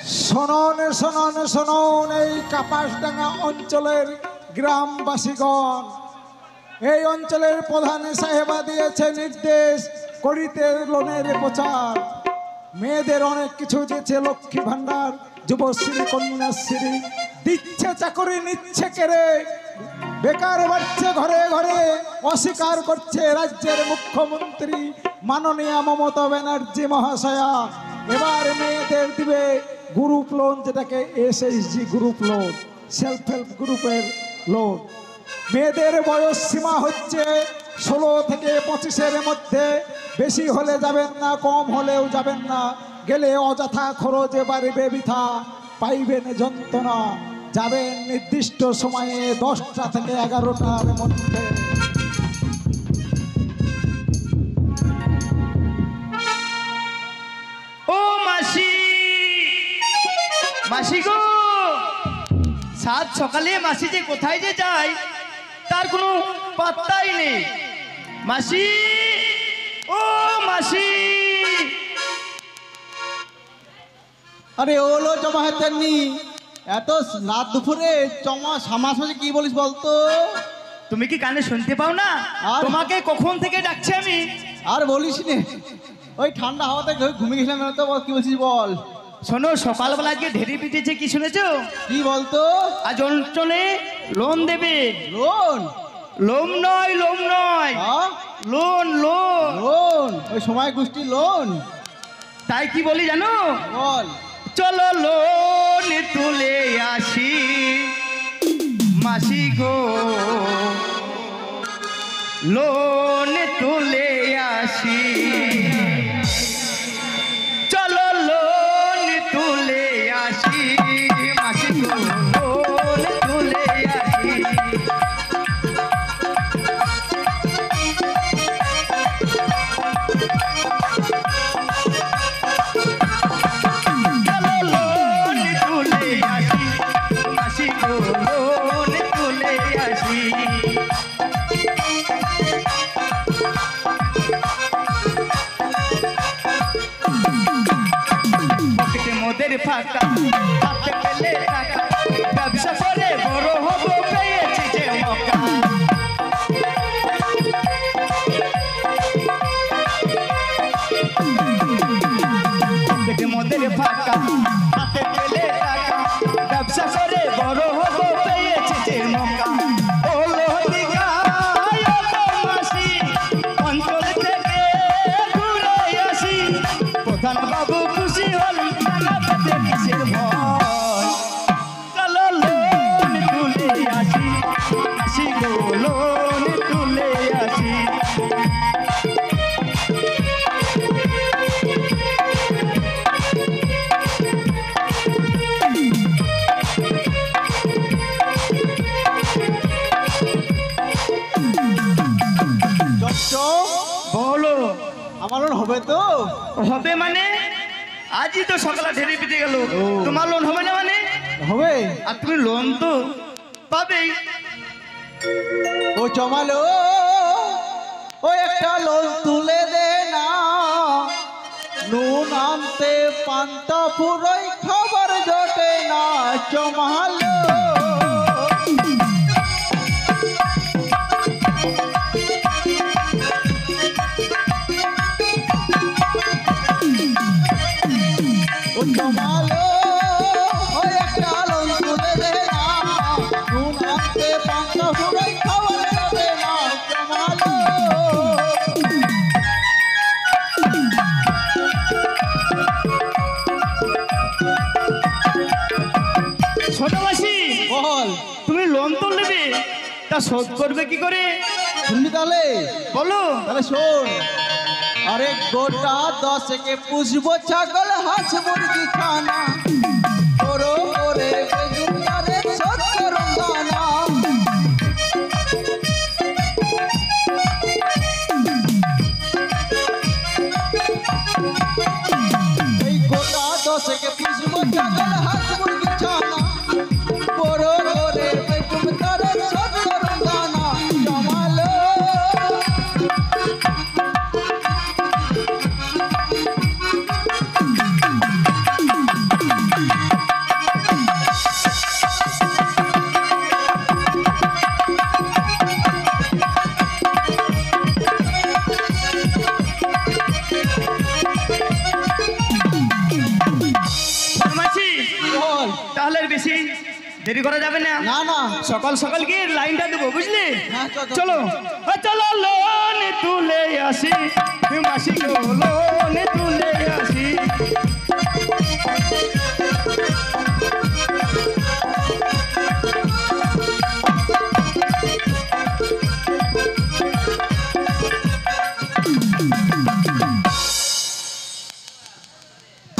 শোনন শোনন শোনন এই কাপাসডাঙ্গা অঞ্চলের গ্রামবাসীগণ, এই অঞ্চলের প্রধান সাহেবা দিয়েছে নির্দেশ করিতে লোনের প্রচার। মেয়েদের অনেক কিছু দিয়েছে, লক্ষ্মী ভান্ডার, যুবশ্রী, কন্যাশ্রী দিচ্ছে, চাকরি নিচ্ছে কেড়ে, বেকার বাড়ছে ঘরে ঘরে, অস্বীকার করছে রাজ্যের মুখ্যমন্ত্রী মাননীয় মমতা ব্যানার্জি মহাশয়া। এবার মেয়েদের দিবে গ্রুপ লোন, যেটাকে SHG group loan, self help গ্রুপের লোন। মেয়েদের বয়স সীমা হচ্ছে 16 থেকে 25-এর মধ্যে, বেশি হলে যাবেন না, কম হলেও যাবেন না, গেলে অযথা খরচে বাড়িবে বৃথা, পাইবেন যন্ত্রণা। যাবেন নির্দিষ্ট সময়ে 10টা থেকে 11টার মধ্যে। ও মাসি, মাসি গো, সাত সকালে মাসি যে কোথায় যে যায় তার কোনো পাত্তাই নেই। মাসি, ও মাসি। আরে ওলো জমা হেতেননি, এত রাত দুপুরে চমা সামাসাজি কি বলিস বলতো? তুমি কি কানে শুনতে পাও না? তোমাকে কখন থেকে ডাকছি আমি। আর বলিস নে, ওই ঠান্ডা হাওয়াতে ঘুমিয়ে গেছিলাম তো। কি বলছিস বল? শোনো, সকালবেলা আজকে ঢেরি পিটেছে, কি শুনেছো? কি বলতো? আজ অঞ্চলে লোন দেবে। লোন? লোন নয়, লোন নয়, লোন লোন লোন, ওই সময় গোষ্ঠী লোন। তাই কি বলি জানো? বল। চলো লোন তুলে আসি মাসি গো, লোন তুলে আসি। চলো লোন তুলে আসি মাসি গো, লোন তুলে আসি। ফাঁকা হাতে পেলে টাকা, ব্যবসা করে বড় হবো, পেয়েছি যে মৌকা। পেটে মদের ফাঁকা হাতে পেলে টাকা, ব্যবসা করে বড় হবো, পেয়েছি যে মৌকা। ওলো দিঘায় ওলো মাসি, অঞ্চল থেকে ঘুরে আসি, প্রধান বাবু খুশি হল। চলো লোন তুলে আসি মাসি গো, লোন তুলে আসি। বলো, আমার লোন হবে তো? হবে মানে? আজই তো সকালে ঢেরে পিটে গেল, তোমার লোন হবে না মানে? হবে। আর তুমি লোন তো পাবেই। ও জমালো, ও একটা লোন তুলে দে না, নুন আনতে পান্তা পুরোই খাবার জোটে না। জমালো জমালো, ওই একটা লোন তুলে দে না, নুন আনতে পান্তা পুরোই খাবার যাবে না। জমালো ছোট মাসি, বল। তুমি লোন তো নেবে, তা শোধ করবে কি করে? শুনবি তাহলে? বলো। তাহলে শোন। আরে গোটা 10কে পুষবো ছাগল, হাঁস, মুরগি, ছানা, বড় করে বেগুনারে শোধ করুন দানা। এই গোটা 10কে পুষবো ছাগল, হাঁস, মুরগি, ছানা, বড় করে বেগুনারে শোধ করুন দানা। জমালো চল। তাহলে আর বেশি দেরি করা যাবে না। না না সকাল সকাল গিয়ে লাইনটা দেবো, বুঝলি? হ্যাঁ, চল, চল। চলো চলো লোন তুলে আসি, মাসি গো লোন তুলে আসি।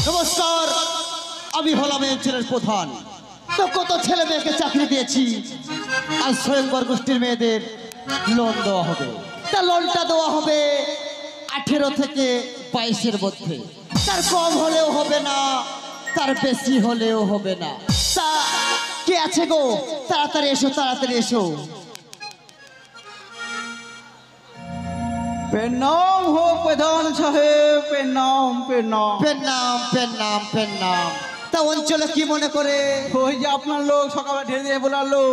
নমস্কার, আমি হলাম এই অঞ্চলের প্রধান। তো কত ছেলে মেয়েকে চাকরি দিয়েছি, আর স্বয়ংবর গোষ্ঠীর মেয়েদের লোন দেওয়া হবে। তা লোনটা দেওয়া হবে 18 থেকে 22-এর মধ্যে। তার কম হলেও হবে না, তার বেশি হলেও হবে না। তা কে আছে গো? তাড়াতাড়ি এসো, তাড়াতাড়ি এসো। প্রণাম হো প্রধান সাহেব, প্রণাম প্রণাম। পেন নাম, পেন নাম, পেন নাম। তা অঞ্চলে কি মনে করে? ওই যে আপনার লোক সকালে ঢেলে দিয়ে বলালো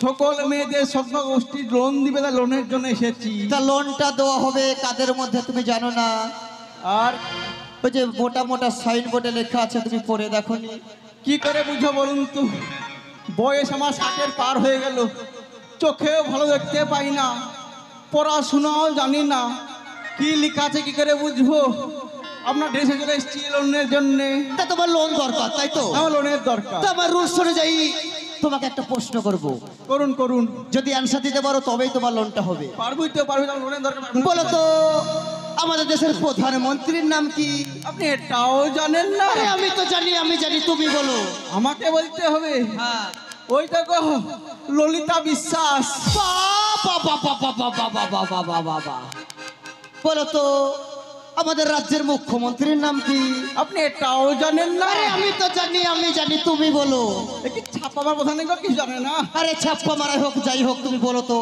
সকল মেয়েদের স্বপ্ন গোষ্ঠীর লোন দিবে, তা লোনের জন্য এসেছি। তা লোনটা দেওয়া হবে কাদের মধ্যে তুমি জানো না? আর ওই যে মোটা মোটা সাইন বোর্ডে লেখা আছে, তুমি পড়ে দেখোনি? কি করে বুঝো বলুন তো? বয়স আমার 60-এর পার হয়ে গেল, চোখেও ভালো দেখতে পাই না, পড়াশোনাও জানি না, কি লেখা আছে কি করে বুঝবো? আপনার ড্রেসে চলে এসেছি লোনের জন্যে। তা তোমার লোন দরকার, তাই তো? আমার লোনের দরকার। তা আমার রুলস অনুযায়ী তোমাকে একটা প্রশ্ন করব, করুন করুন। যদি অ্যান্সার দিতে পারো তবেই তোমার লোনটা হবে। পারবই তো, পারবি, আমার লোনের দরকার। বলো তো, আমাদের দেশের প্রধানমন্ত্রীর নাম কি? আপনি এটাও জানেন না? আরে আমি তো জানি, আমি জানি, তুমি বলো। আমাকে বলতে হবে? হ্যাঁ। ওই দেখো ললিতা বিশ্বাস। বাবা বাবা বাবা বাবা বাবা বাবা। বলো তো, আমাদের রাজ্যের মুখ্যমন্ত্রীর নাম কি? আপনি এটাও জানেন না? আরে আমি তো জানি, আমি জানি, তুমি বলো। কি ছাপাবার প্রধান কিছু জানে না? আরে ছাপ্পা মারা হোক, যাই হোক, তুমি বলো তো।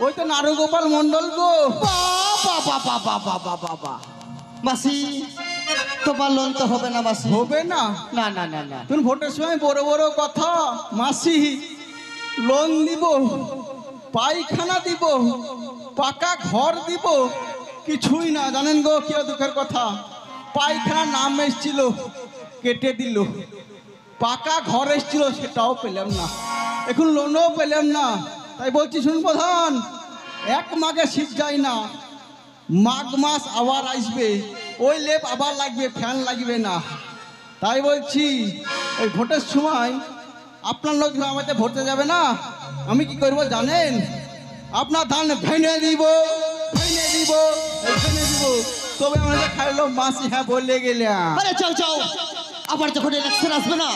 ওই তো নারুগোপাল মন্ডল গো। বাবা বাবা বাবা বাবা বাবা। মাসি, তোমার লোন তো হবে না মাসি। হবে না? না না না না। তুমি ভোটের সময় বড় বড় কথা, মাসি লোন দিব, পায়খানা দিব, পাকা ঘর দিব, কিছুই না। জানেন গো কি দুঃখের কথা? পায়খানার নাম এসেছিল, কেটে দিল। পাকা ঘর এসেছিল, সেটাও পেলাম না। এখন লোনও পেলাম না। তাই বলছি শুনুন প্রধান, এক মাঘে শীত যায় না, মাঘ মাস আবার আসবে, ওই লেপ আবার লাগবে, ফ্যান লাগবে না। তাই বলছি ওই ভোটের সময় আপনার লোক আমাদের ভোটে যাবে না, আমি কি করব জানেন? আপনার ধান ভেঙে দিব, ভেঙে দিব, ভেঙে দিব, তবে আমাদের খাইলো মাসি। হ্যাঁ বলে গেলাম। আরে যাও যাও, আবার যখন ইলেকশন আসবে না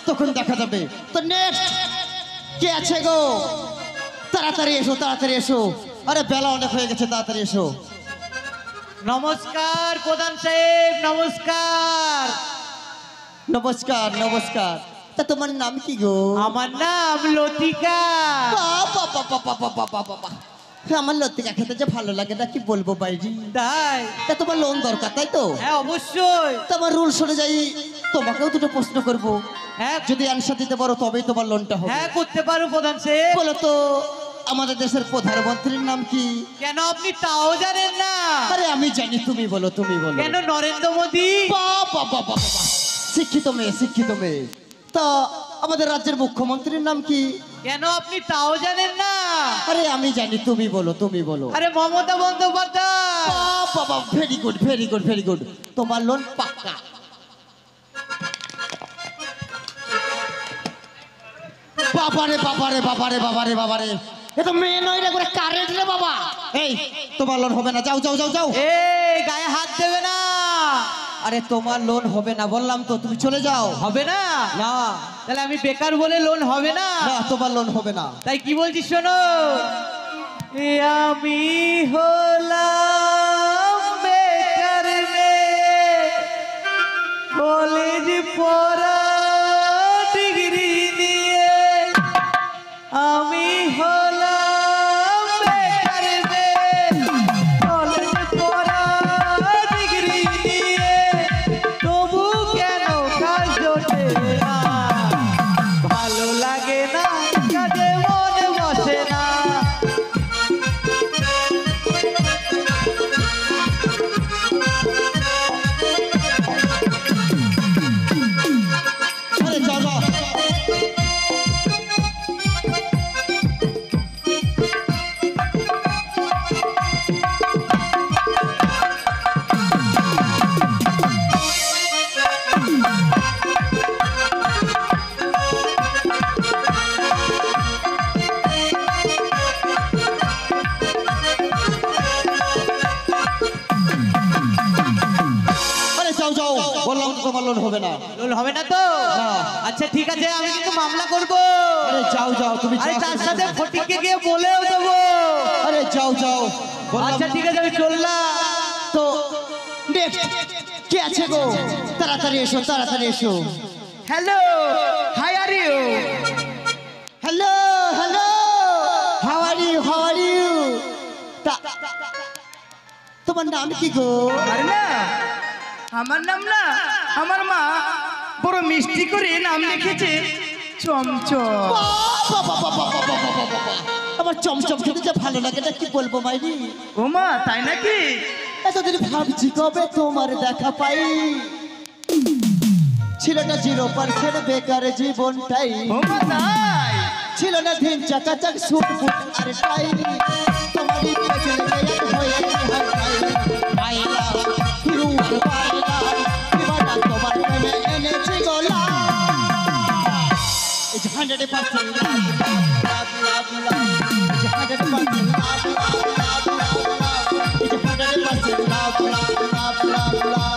তখন দেখা যাবে। তো নেক্সট কে আছে গো? তাড়াতাড়ি এসো, তাড়াতাড়ি এসো। আরে বেলা অনেক হয়ে গেছে, তাড়াতাড়ি এসো। নমস্কার প্রধান সাহেব, নমস্কার। নমস্কার নমস্কার। তা তোমার নাম কি গো? আমার নাম লতিকা। বাবা বাবা বাবা বাবা বাবা। আমার লতিকা খেতে যে ভালো লাগে না, কি বলবো বাইজি। তাই? তা তোমার লোন দরকার, তাই তো? হ্যাঁ অবশ্যই। তোমার রুলস অনুযায়ী তোমাকেও দুটো প্রশ্ন করব, হ্যাঁ যদি অ্যান্সার দিতে পারো তবেই তোমার লোনটা হবে। হ্যাঁ করতে পারো প্রধান সাহেব। বলো তো, আমাদের দেশের প্রধানমন্ত্রীর নাম কি? কেন আপনি তাও জানেন না? আরে আমি জানি, তুমি বলো, তুমি বলো। কেন নরেন্দ্র মোদী। বাবা বাবা বাবা, শিক্ষিত মেয়ে, শিক্ষিত মেয়ে। তা আমাদের রাজ্যের মুখ্যমন্ত্রীর নাম কি? কেন আপনি তাও জানেন না? আরে আমি জানি, তুমি বলো, তুমি বলো। আরে মমতা বন্দ্যোপাধ্যায়। বাবা, very good, very good, very good. তোমার লোন পাক্কা। বাবারে বাবারে বাবারে বাবারে বাবারে, এ তো মেয়ে নয় রে, করে কারেন্ট রে বাবা। এই, তোমার লোন হবে না, যাও যাও যাও যাও। এই গায়ে হাত দেবে না। আরে তোমার লোন হবে না বললাম তো, তুমি চলে যাও। হবে না? না তাহলে আমি বেকার বলে লোন হবে না? না, তোমার লোন হবে না। তাই কি বলছি শোনো, এ আমি হলাম বেকার মেয়ে, কলেজ পড়া ডিগ্রি নিয়ে। আমি হলাম বেকার মেয়ে, কলেজ পড়া ডিগ্রি নিয়ে, তবু কেন কাজ জোটে না? ভালো লাগে না, কাজে মনে বসে না। আরে যাও যাও। লোন হবে না। লোন হবে না তো? না। আচ্ছা ঠিক আছে, আমি কিন্তু মামলা করব। আরে যাও যাও তুমি আরে যাও। তার সাথে ফটিককে গিয়ে বলেও দেবো। আরে যাও যাও বললাম আচ্ছা ঠিক আছে, আমি চললাম। তো নেক্সট কে আছে গো? তাড়াতাড়ি এসো, তাড়াতাড়ি এসো। Hello, hi are you? Hello hello, how are you, how are you? তোমার নাম কি গো? আরে না, আমার নাম না, আমার মা বড় মিষ্টি করে নাম লিখেছে চমচম। আমার চমচম খেতে যা ভালো লাগে না কি বলবো মাইনি। ও মা, তাই নাকি? এতদিন ভাবছি কবে তোমার দেখা পাই। ছিল না 0% বেকার জীবনটাই, ও মা, তাই? ছিল না দিন চাকাচাক সুট বুট আর টাই। তোমারই পেছনে লেগে হয়েছি হাই হাই। আইলা ইউ আর বাইলা, দিবানা তোমার প্রেমে এনেছি গোলা। It's 100% love, love, love, love. It's 100% love, love, love, love, love. It's 100% love, love, love, love, love.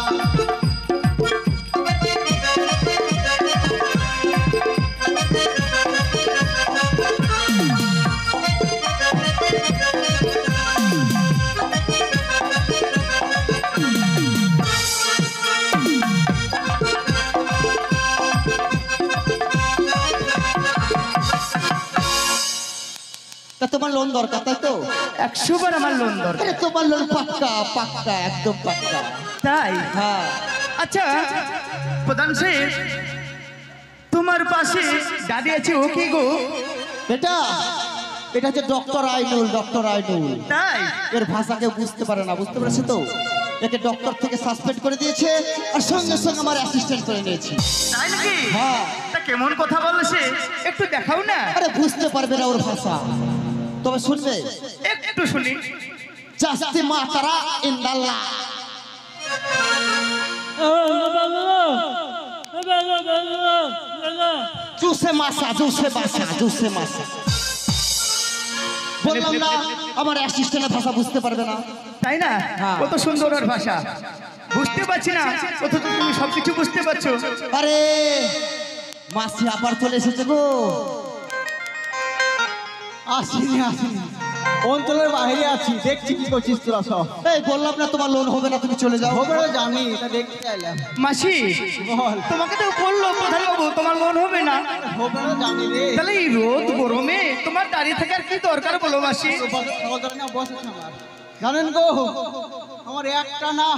তা তোমার লোন দরকার তাই তো? 100 বার আমার লোন দরকার। আরে তোমার লোন পাক্কা পাক্কা একদম পাক্কা। তাই? হ্যাঁ আচ্ছা প্রধান সাহেব, তোমার পাশে দাঁড়িয়ে আছে ও কি গো? এটা এটা হচ্ছে ডক্টর আইনুল, ডক্টর আইনুল। তাই? এর ভাষাকে বুঝতে পারে না, বুঝতে পারছে তো? একে ডক্টর থেকে সাসপেন্ড করে দিয়েছে আর সঙ্গে সঙ্গে আমার অ্যাসিস্ট্যান্ট করে নিয়েছি। তাই নাকি? হ্যাঁ। তা কেমন কথা বলছে একটু দেখাও না। আরে বুঝতে পারবে না ওর ভাষা, তবে শুনবে। একটু শুনি। জাস্তি মাতারা ইন্দাল্লাহ। জুসে মাসা, জুসে মাসা, জুসে মাসা। বললাম না আমার অ্যাসিস্ট্যান্টের ভাষা বুঝতে পারবে না। তাই না? হ্যাঁ। কত সুন্দর ওর ভাষা, বুঝতে পারছি না অথচ তুমি সবকিছু বুঝতে পারছো। আরে মাসি আবার চলে এসেছে গো। আসিনি আসিনি, অঞ্চলের বাইরে আছি, দেখছি কি করছিস তোরা সব। এই বললাম না তোমার লোন হবে না, তুমি চলে যাও। হবে না জানি, এটা দেখতে এলাম। মাসি, বল। তোমাকে তো বললো প্রধানবাবু তোমার মন হবে না। হবে না জানি রে। তাহলে এই রোদ গরমে তোমার দাঁড়িয়ে থাকার কি দরকার বলো মাসি? জানেন গো, আমার একটা না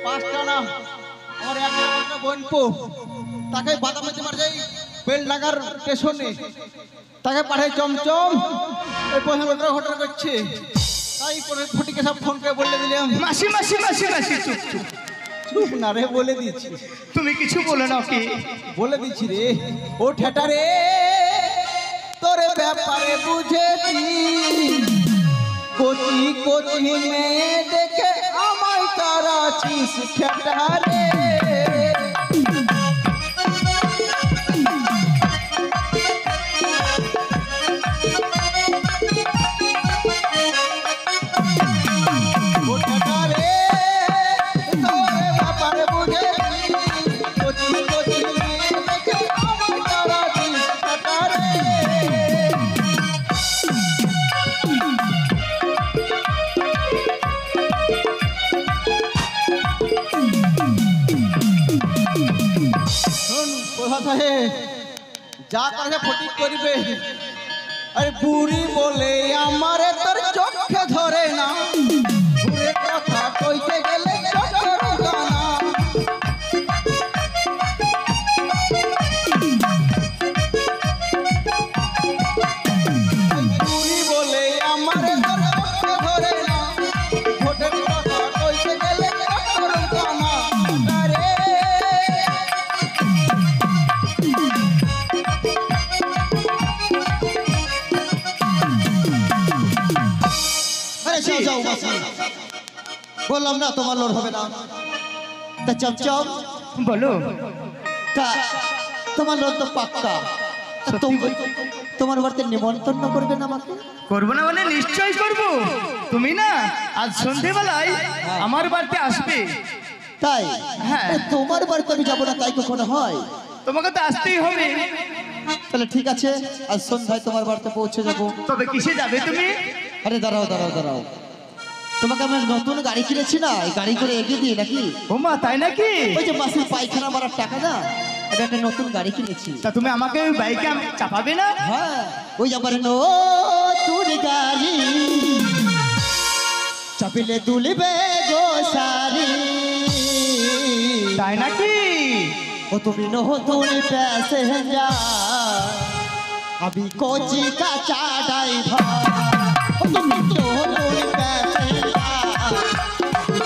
5টা না, আমার একটা বোনপো, তাকে বাদামে তোমার যাই বেলডাঙ্গার স্টেশনে, তাকে পাঠাই চমচম এই পয়সা ঘটনা করছে। তাই পরে ফুটিকে সব ফোন করে বলে দিলাম। মাসি মাসি মাসি মাসি, চুপ চুপ। চুপ না রে, বলে দিচ্ছি, তুমি কিছু বলে নাও কি? বলে দিচ্ছি রে। ও ঠেটা রে, তোরে ব্যাপারে বুঝেছি, কচি কচি মেয়ে দেখে আমায় তারাছিস ঠেটা রে। ও ঠেটা রে, তোরে ব্যাপারে বুঝেছি, কচি কচি মেয়ে দেখে আমায় তারাছিস ঠেটা রে। প্রধান সাহেব যা কাছে ফটিক করিবে। আরে বুড়ি বলে আমারে তোর চোখে ধরে না, বুড়ে কথা কইতে গেলে চোখের গানা। বুড়ি বলে আমারে তোর চোখে ধরে না, ভোটের কথা কইতে গেলে চোখের গানা। আরে আরে যাও যাও মাসি, বললাম না তোমার লোন হবে না। তা চমচম বলো। তা তোমার লোন তো পাক্কা। তা তোমার বাড়িতে নিমন্ত্রণ করবে না আমাকে? করবো না মানে নিশ্চয়ই করবো। তুমি না আজ সন্ধেবেলায় আমার বাড়িতে আসবে। তাই হ্যাঁ। আরে তোমার বাড়িতে আমি যাবো না তাই কখনো হয়? তোমাকে তো আসতেই হবে। তাহলে ঠিক আছে, আজ সন্ধ্যায় তোমার বাড়িতে পৌঁছে যাবো। তবে কিসে যাবে তুমি? আরে দাঁড়াও দাঁড়াও দাঁড়াও, তোমাকে আমি নতুন গাড়ি কিনেছি না, এই গাড়ি করে এগিয়ে দিয়ে নাকি? ওমা তাই নাকি? ওই যে মাসের পায়খানা মারার টাকা না, এটা একটা নতুন গাড়ি কিনেছি। তা তুমি আমাকে ওই বাইকে চাপাবে না? হ্যাঁ, ওই আমার নতুন গাড়ি চাপিলে দুলিবে গো সারি। তাই নাকি? ও তুমি নতুন প্যাসেঞ্জার, আমি কোচি কাঁচা ড্রাইভার। ও তুমি নতুন প্যাসেঞ্জার,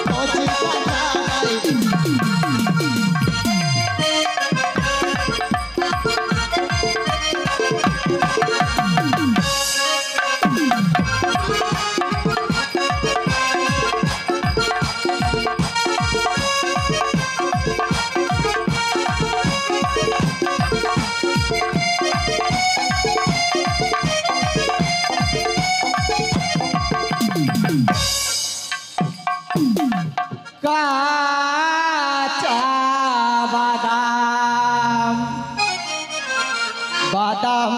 কোচি কাঁচা ড্রাইভার। কাঁচা বাদাম বাদাম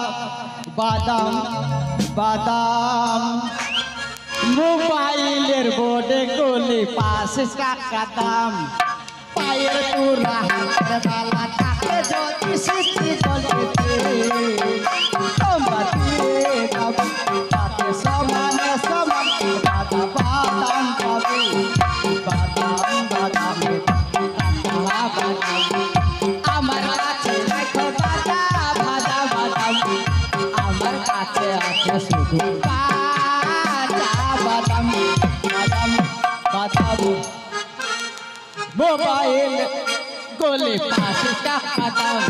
বাদাম বাদাম, মোবাইলের বোর্ডে গলি 5 টাকা দাম। পায়ের পুরা হাতের বালা থাকে যদি সৃষ্টি গলিতে, তোমরা দিয়ে দাও তাতে সমানে সমান বাদাম বাদাম পাবে। বাদাম বাদাম বাদাম, আমার কাছে দেখো বাদাম বাদাম বাদাম, আমার কাছে আছে শুধু কাঁচা বাদাম বাদাম বাদাম। মোবাইল গলে 5 টাকা দাম।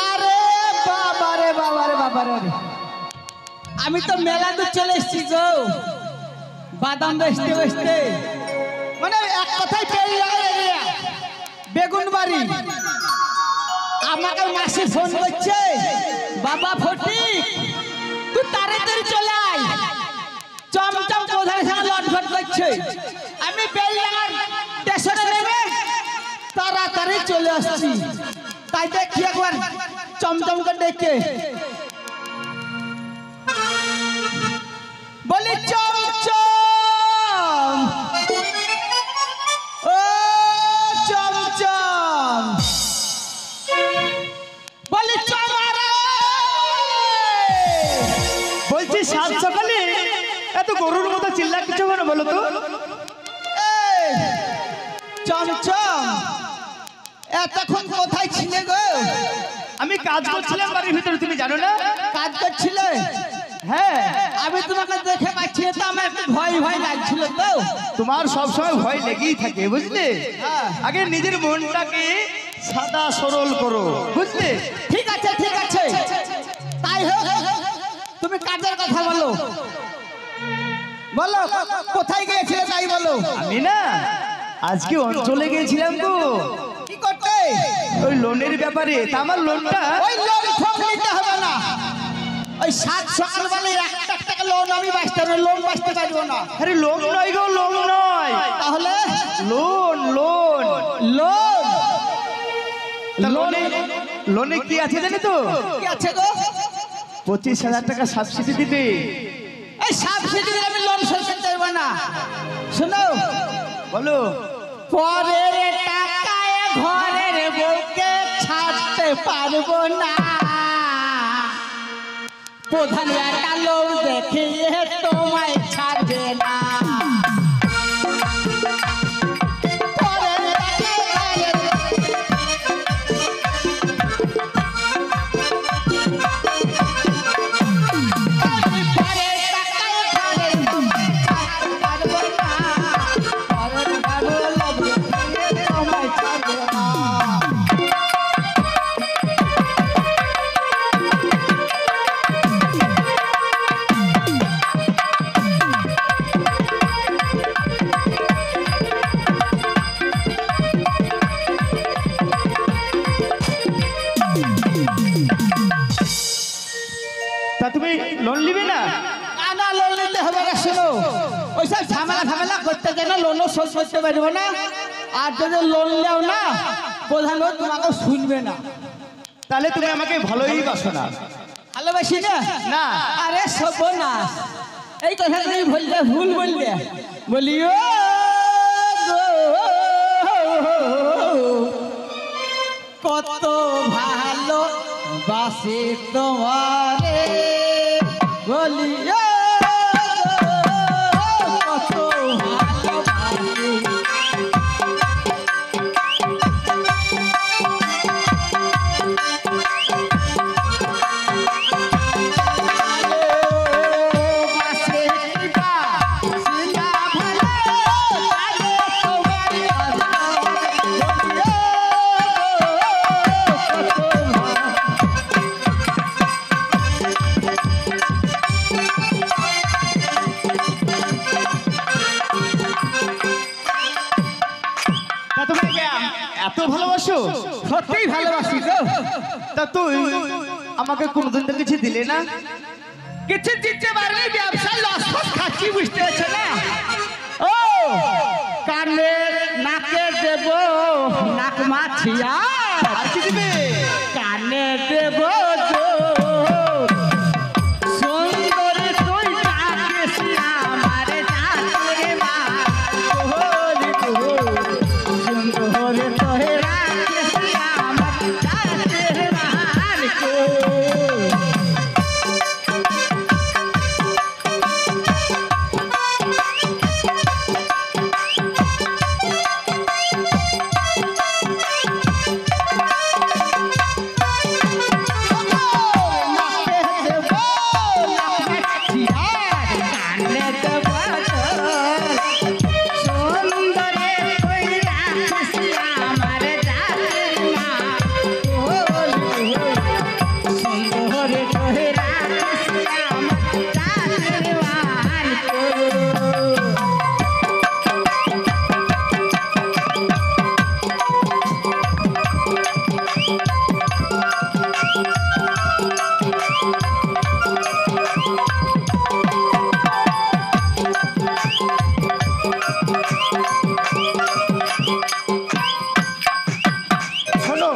আরে বাবারে বাবারে বাবারে, আমি তো মেলা তো চলে এসেছি গো, বাদাম বেচতে বেচতে। মানে এক কথাই পেয়ে এরিয়া বেগুন বাড়ি। আমাকে মাসি ফোন করছে, বাবা ফটি তুই তাড়াতাড়ি চলে আয়, চমচম প্রধানের সঙ্গে লটফট করছে। আমি বেলডাঙ্গার স্টেশনে নেমে তাড়াতাড়ি চলে আসছি। তাই দেখি একবার চমচমকে ডেকে বলি, চমচম ও চমচম, বলি চমারে। বলছি সাত সকালে এত গরুর মতো চিল্লা কিছু কেন বলো তো? এই চমচম, এতক্ষণ কোথায় ছিলে গো? আমি কাজ করছিলাম বাড়ির ভিতরে, তুমি জানো না? কাজ করছিলে? হ্যাঁ, আমি তোমাকে দেখে পাচ্ছি তো আমার একটু ভয় ভয় লাগছিল তো। তোমার সব সময় ভয় লেগেই থাকে বুঝলে। আগে নিজের মনটাকে সাদা সরল করো বুঝলে। ঠিক আছে ঠিক আছে, তাই হোক, তুমি কাজের কথা বলো। বলো কোথায় গিয়েছিলে তাই বলো। আমি না আজকে অঞ্চলে গিয়েছিলাম তো, কি করতে? ওই লোনের ব্যাপারে। তা আমার লোনটা ওই লোন ফোন নিতে হবে না, ওই 7 সকালবেলায় 1 টাকা লোন আমি বাঁচতে পারবো, লোন বাঁচতে পারবো না। আরে লোন নয় গো, লোন নয়, তাহলে লোন লোন লোন। তা লোনে লোনে কি আছে জানি তো? কি আছে গো? 25,000 টাকা সাবসিডি দিবে। এই সাবসিডি দিলে আমি লোন শোধ করতে পারবো না। শোনো, বলো। পরের টাকায় ঘরের বউকে ছাড়তে পারবো না, প্রধান একটা লোক দেখিয়ে তোমায় ছাড়বে না। পরের টাকায় ঘরের করতে চাই না, লোনও শোধ করতে পারবো না। আর যদি লোন নেও না, প্রধান বাবু তোমাকে শুনবে না। তাহলে তুমি আমাকে ভালোই বাসো না? ভালোবাসি না? না। আরে সর্বনাশ, এই কথা তুমি বললে, ভুল বললে। বলি ও গো, কত ভালো বাসে তোমারে, বলি ও গো, কত ভালো বাসে। তা তুমি এত ভালোবাসো? সত্যিই ভালোবাসি গো। তা তুই আমাকে কোনোদিন তো কিছু দিলে না? কিছু দিতে পারবি, ব্যবসা লস খাচ্ছি, বুঝতে পারছো না? ও কানে নাকে দেব নাক মাছিয়া, আর কি দিবে? কানে দেব সুন্দরী তুই ডাকিস আমারে ডাকরে মা, সুন্দরী তুই ডাকিস আমারে ডাকরে মা। শোনো,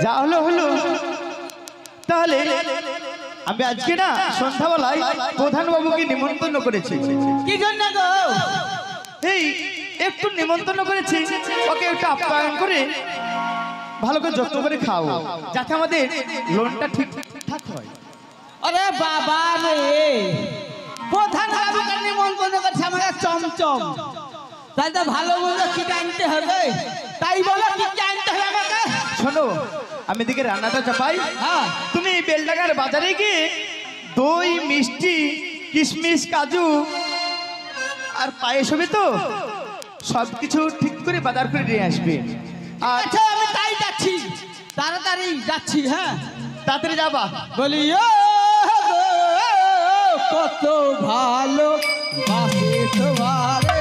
যা হলো হলো। তাহলে আমি আজকে না সন্ধ্যাবেলায় প্রধান বাবুকে নিমন্ত্রণ করেছি। কি জন্য গো? এই একটু নিমন্ত্রণ করেছি, ওকে একটু আপ্যায়ন করে ভালো করে যত্ন করে খাও, যাতে আমাদের লোনটা ঠিকঠাক হয়। আরে বাবা রে, প্রধান বাবুকে নিমন্ত্রণ করছে আমাকে চমচম, তাই তো ভালো মন্দ কি আনতে হবে, তাই বলো কি আনতে হবে আমাকে। শোনো, আমি এদিকে রান্নাটা চাপাই, হ্যাঁ, তুমি বেলডাঙ্গার বাজারে গিয়ে দই, মিষ্টি, কিশমিশ, কাজু আর পায়েস হবে তো, সবকিছু ঠিক করে বাজার করে নিয়ে আসবে। আর আচ্ছা আমি তাই যাচ্ছি, তাড়াতাড়ি যাচ্ছি। হ্যাঁ, তাড়াতাড়ি যাবা। বলি ও গো, কত ভালো বাসে তোমারে।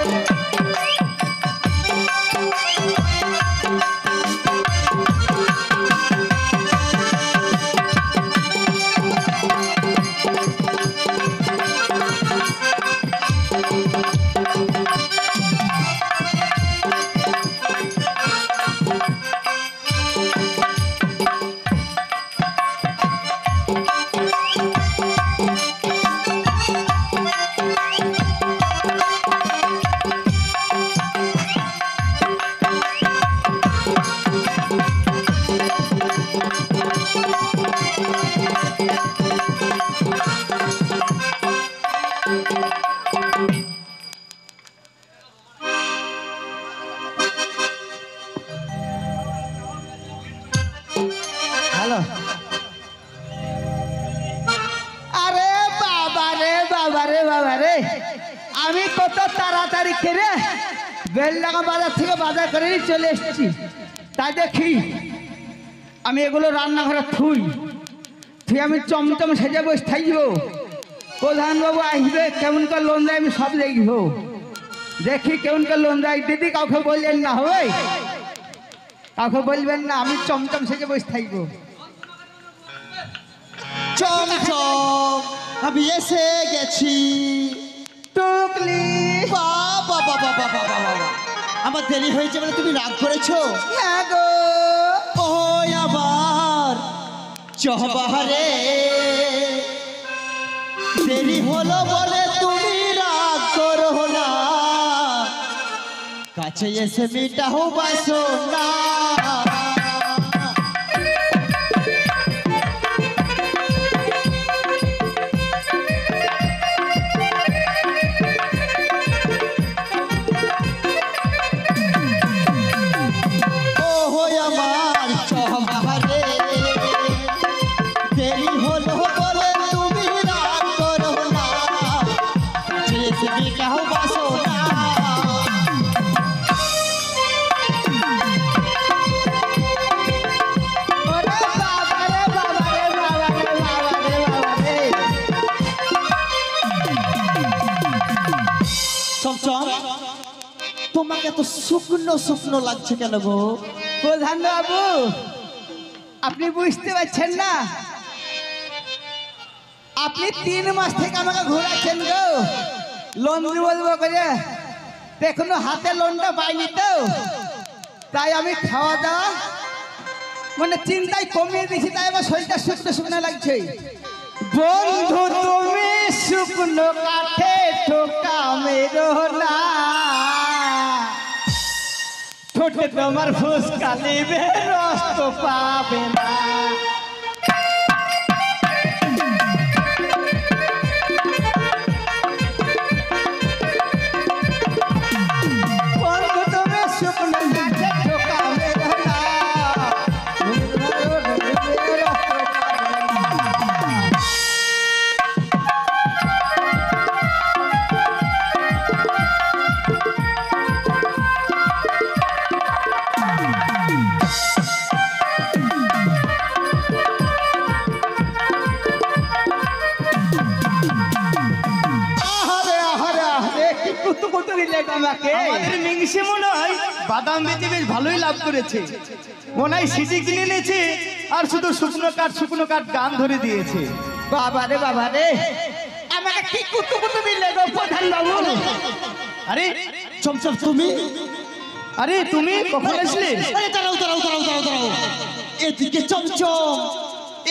হ্যালো, আরে বাবা রে বাবা রে বাবা রে, আমি কত তাড়াতাড়ি করে বেলডাঙ্গা বাজার থেকে বাজার করে নিয়ে চলে এসেছি। তাই দেখি আমি এগুলো রান্নাঘরে থুই আমি চমচম সেজে বসে থাকব। প্রধানবাবু আসবে, কেমন করে লোন দেয় আমি সব দেখব, দেখি কেমন করে লোন দেয়। দিদি কাউকে বললেন না, হবে কাউকে বলবেন না, আমি চমচম সেজে বসে থাকবো। চমচম আমি এসে গেছি। টুকলি বাবা বাবা বাবা বাবা, আমার দেরি হয়েছে বলে তুমি রাগ করেছো? হ্যাঁ গো। ও আবার চহবাহারে দেরি হলো বলে তুমি রাগ করো না, কাছে এসে মিটাও বাসনা। তোমাকে এত শুকনো শুকনো লাগছে কেন গো? প্রধান বাবু, আপনি বুঝতে পারছেন না, আপনি 3 মাস থেকে আমাকে ঘোরাচ্ছেন গো লোন বলবো করে, এখনো হাতে লোনটা পাইনি তো, তাই আমি খাওয়া দাওয়া মানে চিন্তায় কমিয়ে দিয়েছি, তাই আমার শরীরটা শুকনো শুকনো লাগছে। বন্ধু তুমি শুকনো কাঠে ঠোকা মেরো না, ঠোঁটে তোমার ফুসকা নেবে রস তো পাবে না। বন্ধু তুমি শুকনো কাঠে ঠোকা মেরো না, আমাদের মিংসে মনে হয় বাদাম বেচে বেশ ভালোই লাভ করেছে, মনে হয় সিটি কিনে নিয়েছে আর শুধু শুকনো কাঠ গান ধরে দিয়েছে। বাবা রে আমাকে কি কুতু কুতু দিলে গো প্রধান বাবু। আরে চমচম তুমি, আরে তুমি কখন আসলে? আরে দাঁড়াও দাঁড়াও দাঁড়াও দাঁড়াও দাঁড়াও, এদিকে চমচম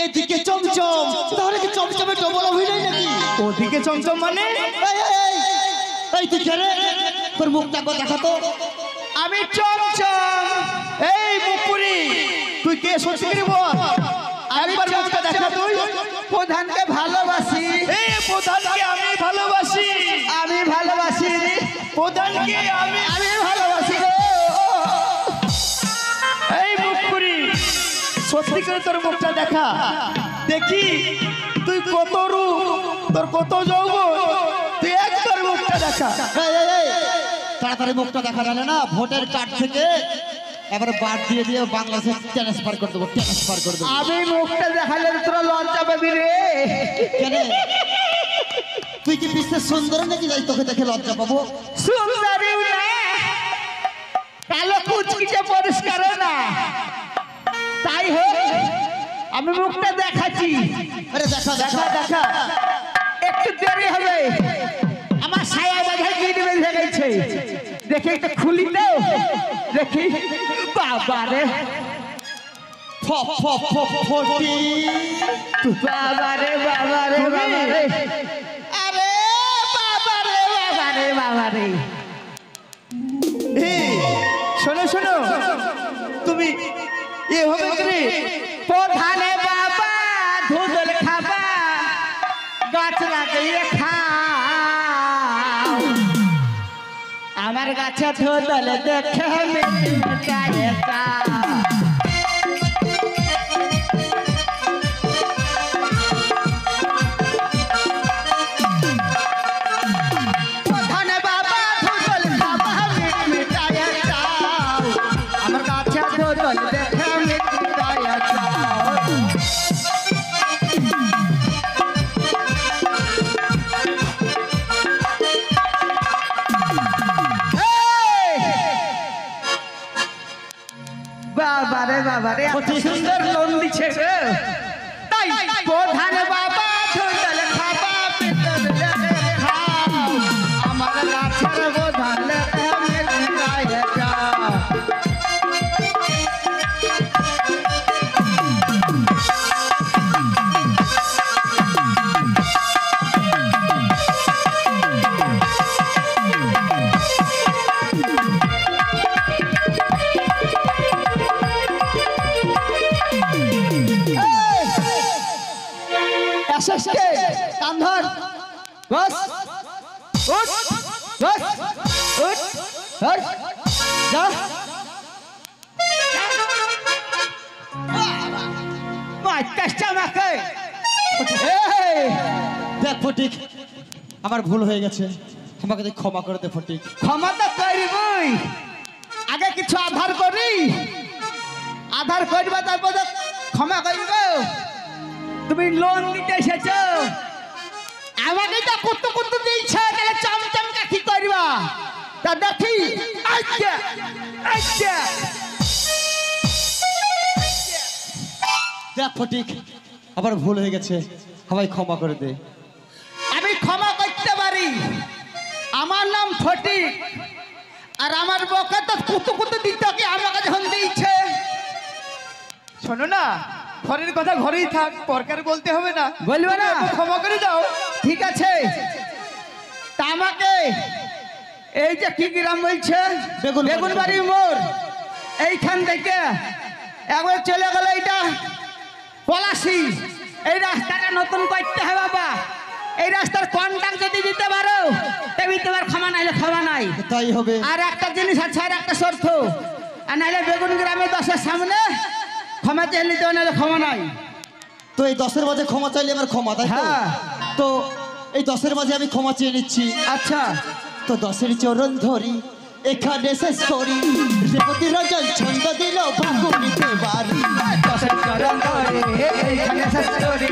এদিকে চমচম, তাহলে কি চমচমে ডবল অভিনয় নাকি? ওদিকে চমচম মানে? এই তুই কে রে? তোর মুখটা একবার দেখা তো। আমি চমচম। এই মুকুরি, তুই কে সত্যি করে বল, একবার মুখটা দেখা তুই। প্রধানকে ভালোবাসি। এই প্রধানকে আমি ভালোবাসি, আমি ভালোবাসি প্রধানকে আমি ভালোবাসি গো। এই মুকুরি, সত্যি করে তোর মুখটা দেখা দেখি, তুই কত রূপ, তোর কত যৌবন, তুই একবার মুখটা দেখা। তাড়াতাড়ি মুখটা দেখা জানে না, ভোটের কার্ড থেকে এবার বাদ দিয়ে দিয়ে বাংলাদেশে ট্রান্সফার করে দেবো, ট্রান্সফার করে দেবো। আমি মুখটা দেখালে তোরা লজ্জা পাবি রে। কেন তুই কি বিশ্বের সুন্দর নাকি যাই তোকে দেখে লজ্জা পাবো? সুন্দরী না, কালো কুচকিচে পরিষ্কার না, তাই হোক আমি মুখটা দেখাচ্ছি। আরে দেখা দেখা দেখা একটু দেরি হবে, আমার ছায়া বাঁধায় গিট বেঁধে গেছে, দেখে একটু খুলি তো দেখি। বাবারে ফটি বাবারে বাবারে বাবারে, আরে বাবারে বাবারে বাবারে। শোনো শোনো, তুমি এভাবে করে প্রধানে বাবা ধুদল খাবা, গাছ লাগিয়ে খাও, আমার গাছে ধুদল দেখে মিটায়ে খাও। প্রধানে বাবা ধুদল খাবা, মিটায়ে খাও, আমার গাছে ধুদল দেখে মিটায়ে খাও। বাবারে বাবারে, কত সুন্দর লোন দিচ্ছে গো। তাই প্রধান বাবা ধুদল খাবা, পিতল খাও, আমার গাছের কান ধর বস উঠ বস উঠ ধর যা মারতেছে আমাকে এই দেখ ফটিক, আমার ভুল হয়ে গেছে, আমাকে তুই ক্ষমা করে দে ফটিক। ক্ষমতা করবই, আগে কিছু আধার করি, আধার করবা তারপর ক্ষমা করব। তুমি লোন দিতে এসেছো, আমাকে তো কত কত দিয়েছে, তাহলে চমচমকা কি করবা তা দেখি। আচ্ছা আচ্ছা দেখ ফটিক, আমার ভুল হয়ে গেছে, আমায় ক্ষমা করে দে। আমি ক্ষমা করতে পারি, আমার নাম ফটিক, আর আমার বকে তো কত কত দিতে কি আমাকে যখন দিয়েছে। শোনো না, ঘরের কথা ঘরেই থাক, পরকার বলতে হবে না। বলবে না? তুমি ক্ষমা করে দাও। ঠিক আছে, তা আমাকে এই যে কি গ্রাম বলছে বেগুনবাড়ি মোড়, এইখান থেকে একবার চলে গেল এইটা পলাশি, এই রাস্তাটা নতুন করতে হবে বাবা। এই রাস্তার কন্ট্রাক্ট যদি দিতে পারো তবে তোমার ক্ষমা নাইলে ক্ষমা নাই। তাই হবে। আর একটা জিনিস আছে, আর একটা শর্ত, আর নাইলে বেগুন গ্রামের 10-এর সামনে ক্ষমা চেয়ে নিতে হবে, নাহলে ক্ষমা নাই। তো এই 10-এর মাঝে ক্ষমা চাইলে আমার ক্ষমা, তাই তো? হ্যাঁ। তো এই 10-এর মাঝে আমি ক্ষমা চেয়ে নিচ্ছি। আচ্ছা তো 10-এর চরণ ধরি এখানে শেষ করি, রেবতী রঞ্জন ছন্দ দিল ফাগুনিতে বাড়ি। দশের চরণ ধরে এইখানে শেষ করি,